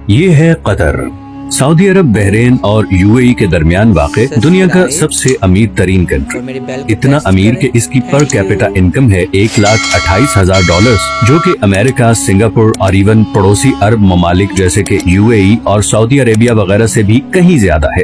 ये है Qatar. Saudi अरब, Bahrain और यूएई के दरमियान वाक़े दुनिया का सबसे अमीर तरीन कंट्री। इतना अमीर कि इसकी पर कैपिटा इनकम है $1,28,000, जो कि अमेरिका, सिंगापुर और इवन पड़ोसी अरब ममालिक जैसे कि यूएई और सऊदी अरेबिया वगैरह से भी कहीं ज्यादा है।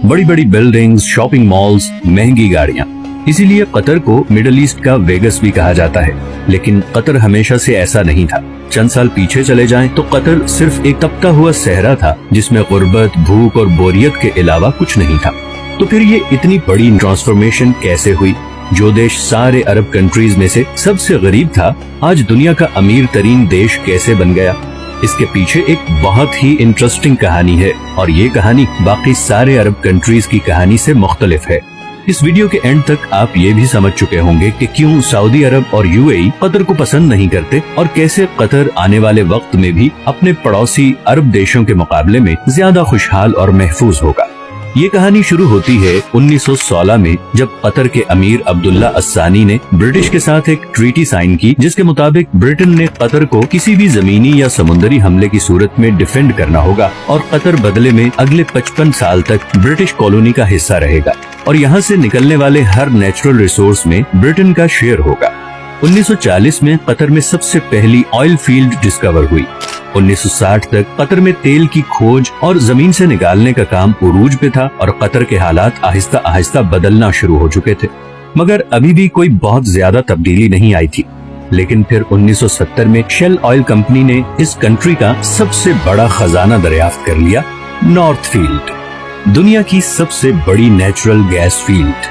बड़ी बड़ी बिल्डिंग्स, शॉपिंग मॉल्स, महंगी गाड़ियाँ। इसीलिए कतर को मिडल ईस्ट का वेगस भी कहा जाता है। लेकिन कतर हमेशा से ऐसा नहीं था। चंद साल पीछे चले जाएं तो कतर सिर्फ एक तपका हुआ सहरा था जिसमें गुर्बत, भूख और बोरियत के अलावा कुछ नहीं था। तो फिर ये इतनी बड़ी ट्रांसफॉर्मेशन कैसे हुई? जो देश सारे अरब कंट्रीज में से सबसे गरीब था, आज दुनिया का अमीर तरीन देश कैसे बन गया? इसके पीछे एक बहुत ही इंटरेस्टिंग कहानी है और ये कहानी बाकी सारे अरब कंट्रीज की कहानी से मुख्तलिफ है। इस वीडियो के एंड तक आप ये भी समझ चुके होंगे कि क्यों सऊदी अरब और यूएई कतर को पसंद नहीं करते और कैसे कतर आने वाले वक्त में भी अपने पड़ोसी अरब देशों के मुकाबले में ज्यादा खुशहाल और महफूज होगा। ये कहानी शुरू होती है 1916 में, जब कतर के अमीर अब्दुल्ला अस्सानी ने ब्रिटिश के साथ एक ट्रीटी साइन की, जिसके मुताबिक ब्रिटेन ने कतर को किसी भी जमीनी या समुद्री हमले की सूरत में डिफेंड करना होगा और कतर बदले में अगले 55 साल तक ब्रिटिश कॉलोनी का हिस्सा रहेगा और यहाँ से निकलने वाले हर नेचुरल रिसोर्स में ब्रिटेन का शेयर होगा। 1940 में कतर में सबसे पहली ऑयल फील्ड डिस्कवर हुई। 1960 तक कतर में तेल की खोज और जमीन से निकालने का काम उरूज पे था और कतर के हालात आहिस्ता आहिस्ता बदलना शुरू हो चुके थे, मगर अभी भी कोई बहुत ज्यादा तब्दीली नहीं आई थी। लेकिन फिर 1970 में शेल ऑयल कंपनी ने इस कंट्री का सबसे बड़ा खजाना दरियाफ्त कर लिया, नॉर्थ फील्ड, दुनिया की सबसे बड़ी नेचुरल गैस फील्ड।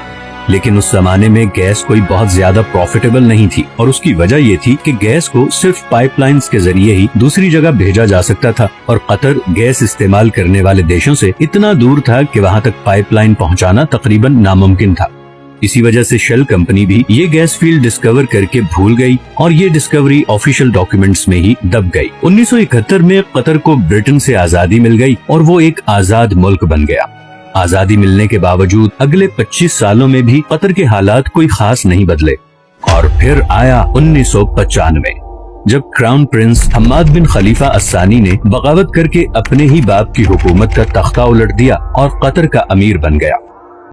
लेकिन उस जमाने में गैस कोई बहुत ज्यादा प्रॉफिटेबल नहीं थी और उसकी वजह ये थी कि गैस को सिर्फ पाइपलाइंस के जरिए ही दूसरी जगह भेजा जा सकता था और कतर गैस इस्तेमाल करने वाले देशों से इतना दूर था कि वहाँ तक पाइपलाइन पहुँचाना तकरीबन नामुमकिन था। इसी वजह से शेल कंपनी भी ये गैस फील्ड डिस्कवर करके भूल गई और ये डिस्कवरी ऑफिशियल डॉक्यूमेंट्स में ही दब गई। 1971 में कतर को ब्रिटेन से आजादी मिल गई और वो एक आजाद मुल्क बन गया। आजादी मिलने के बावजूद अगले 25 सालों में भी कतर के हालात कोई खास नहीं बदले और फिर आया 1995, जब क्राउन प्रिंस हम्माद बिन खलीफा अस्सानी ने बगावत करके अपने ही बाप की हुकूमत का तख्ता उलट दिया और कतर का अमीर बन गया।